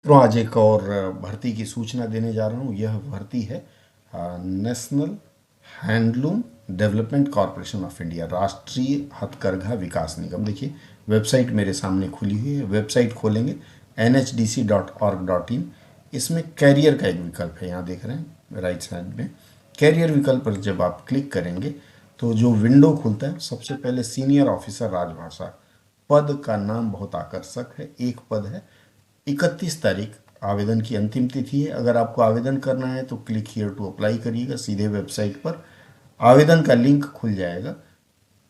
तो आज एक और भर्ती की सूचना देने जा रहा हूँ। यह भर्ती है national handloom development corporation of India, राष्ट्रीय हथकरघा विकास निगम। देखिए वेबसाइट मेरे सामने खुली हुई है। वेबसाइट खोलेंगे nhdc.org.in। इसमें कैरियर का एक विकल्प है, यहाँ देख रहे हैं राइट साइड में। कैरियर विकल्प पर जब आप क्लिक करेंगे तो जो विंडो खुलता है, सबसे पहले सीनियर ऑफिसर राजभाषा पद का नाम बहुत आकर्षक है। एक पद है। 31 तारीख आवेदन की अंतिम तिथि है। अगर आपको आवेदन करना है तो क्लिक हियर टू अप्लाई करिएगा। सीधे वेबसाइट पर आवेदन का लिंक खुल जाएगा।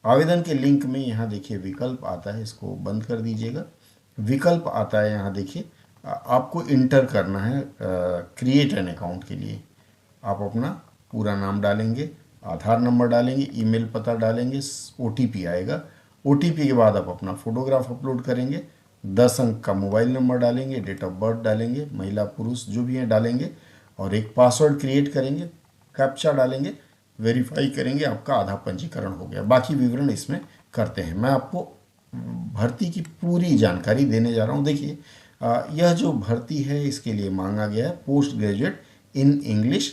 आवेदन के लिंक में यहाँ देखिए विकल्प आता है, इसको बंद कर दीजिएगा। विकल्प आता है, यहाँ देखिए आपको इंटर करना है क्रिएट एन अकाउंट के लिए। आप अपना पूरा नाम डालेंगे, आधार नंबर डालेंगे, ईमेल पता डालेंगे, ओटीपी आएगा। ओटीपी के बाद आप अपना फोटोग्राफ अपलोड करेंगे, 10 अंक का मोबाइल नंबर डालेंगे, डेट ऑफ बर्थ डालेंगे, महिला पुरुष जो भी हैं डालेंगे, और एक पासवर्ड क्रिएट करेंगे, कैप्चा डालेंगे, वेरीफाई करेंगे, आपका आधा पंजीकरण हो गया। बाकी विवरण इसमें करते हैं। मैं आपको भर्ती की पूरी जानकारी देने जा रहा हूँ। देखिए यह जो भर्ती है इसके लिए मांगा गया है post graduate in English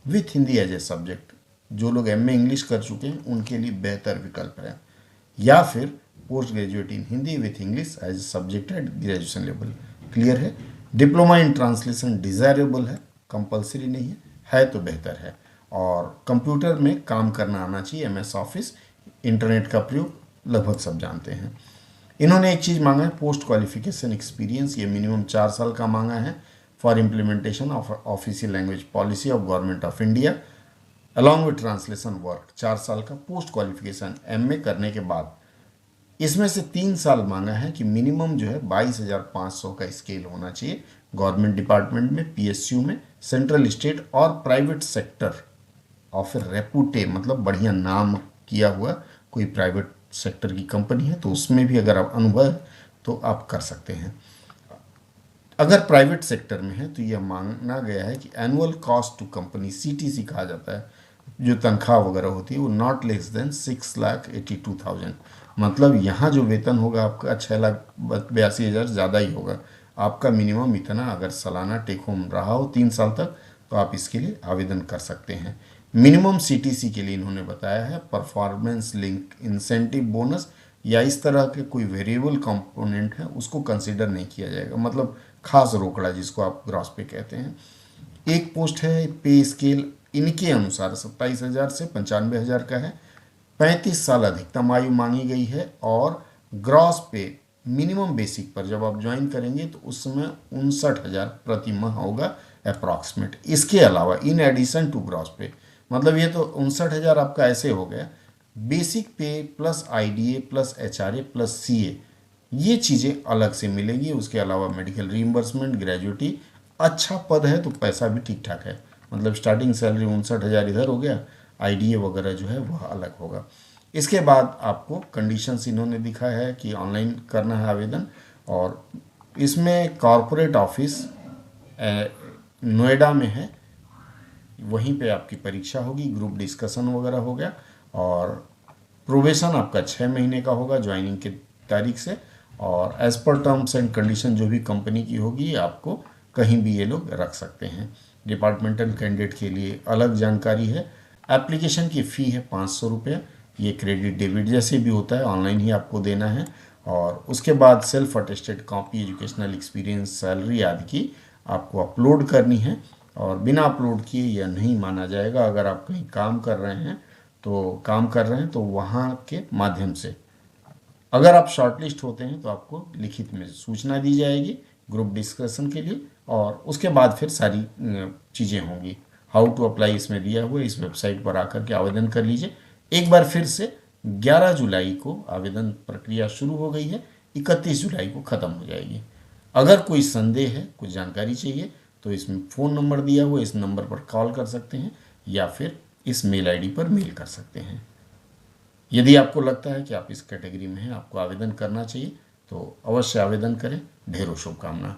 with Hindi as a subject. जो लोग एमए इंग्लिश कर चुके हैं उनके लिए बेहतर विकल्प है, या फिर post graduate in Hindi with English as a subject at graduation level. Clear है। डिप्लोमा इन ट्रांसलेशन डिज़ायरेबल है, कंपलसरी नहीं है तो बेहतर है। और कंप्यूटर में काम करना आना चाहिए, एमएस ऑफिस, इंटरनेट का प्रयोग लगभग सब जानते हैं। इन्होंने एक चीज़ मांगा है, पोस्ट क्वालिफिकेशन एक्सपीरियंस। ये मिनिमम 4 साल का मांगा है for implementation of official language policy of government of India along with translation work. 4 साल का पोस्ट क्वालिफिकेशन एमए करने के बाद। इसमें से 3 साल मांगा है कि मिनिमम जो है 22,500 का स्केल होना चाहिए गवर्नमेंट डिपार्टमेंट में, पीएसयू में, सेंट्रल स्टेट और प्राइवेट सेक्टर, और फिर रेपूटे मतलब बढ़िया नाम किया हुआ कोई प्राइवेट सेक्टर की कंपनी है तो उसमें भी अगर आप अनुभव है तो आप कर सकते हैं। अगर प्राइवेट सेक्टर में है तो यह मांगा गया है कि annual cost to company, CTC कहा जाता है, जो तनख्वाह वगैरह होती है वो नॉट लेस देन 6,82,000। मतलब यहाँ जो वेतन होगा आपका 6,82,000 ज़्यादा ही होगा। आपका मिनिमम इतना अगर सालाना टेक होम रहा हो 3 साल तक तो आप इसके लिए आवेदन कर सकते हैं। मिनिमम सीटीसी के लिए इन्होंने बताया है परफॉर्मेंस लिंक इंसेंटिव बोनस या इस तरह के कोई वेरिएबल कंपोनेंट है उसको कंसिडर नहीं किया जाएगा, मतलब खास रोकड़ा जिसको आप ग्रॉस पे कहते हैं। एक पोस्ट है पे स्केल इनके अनुसार 27,000 से 95,000 का है। 35 साल अधिकतम आयु मांगी गई है और ग्रॉस पे मिनिमम बेसिक पर जब आप ज्वाइन करेंगे तो उस समय 59,000 प्रति माह होगा अप्रॉक्सीमेट। इसके अलावा इन एडिशन टू ग्रॉस पे, मतलब ये तो 59,000 आपका ऐसे हो गया, बेसिक पे plus IDA plus HRA plus CA ये चीज़ें अलग से मिलेंगी। उसके अलावा मेडिकल रीइंबर्समेंट, ग्रेजुएटी, अच्छा पद है तो पैसा भी ठीक ठाक है, मतलब स्टार्टिंग सैलरी 59,000 इधर हो गया, आईडीए वगैरह जो है वह अलग होगा। इसके बाद आपको कंडीशंस इन्होंने दिखा है कि ऑनलाइन करना है आवेदन, और इसमें कॉरपोरेट ऑफिस नोएडा में है, वहीं पे आपकी परीक्षा होगी, ग्रुप डिस्कशन वगैरह हो गया, और प्रोबेशन आपका 6 महीने का होगा ज्वाइनिंग की तारीख से, और as per terms and condition जो भी कंपनी की होगी आपको कहीं भी ये लोग रख सकते हैं। डिपार्टमेंटल कैंडिडेट के लिए अलग जानकारी है। एप्लीकेशन की फ़ी है 500 रुपये। ये क्रेडिट डेबिट जैसे भी होता है, ऑनलाइन ही आपको देना है। और उसके बाद self attested copy, educational experience, salary आदि की आपको अपलोड करनी है, और बिना अपलोड किए यह नहीं माना जाएगा। अगर आप कहीं काम कर रहे हैं तो वहाँ के माध्यम से अगर आप शॉर्टलिस्ट होते हैं तो आपको लिखित में सूचना दी जाएगी ग्रुप डिस्कशन के लिए, और उसके बाद फिर सारी चीज़ें होंगी। हाउ टू अप्लाई इसमें दिया हुआ है, इस वेबसाइट पर आकर के आवेदन कर लीजिए। एक बार फिर से 11 जुलाई को आवेदन प्रक्रिया शुरू हो गई है, 31 जुलाई को ख़त्म हो जाएगी। अगर कोई संदेह है, कुछ जानकारी चाहिए तो इसमें फ़ोन नंबर दिया हुआ है, इस नंबर पर कॉल कर सकते हैं या फिर इस मेल आईडी पर मेल कर सकते हैं। यदि आपको लगता है कि आप इस कैटेगरी में हैं, आपको आवेदन करना चाहिए तो अवश्य आवेदन करें। ढेरों शुभकामना।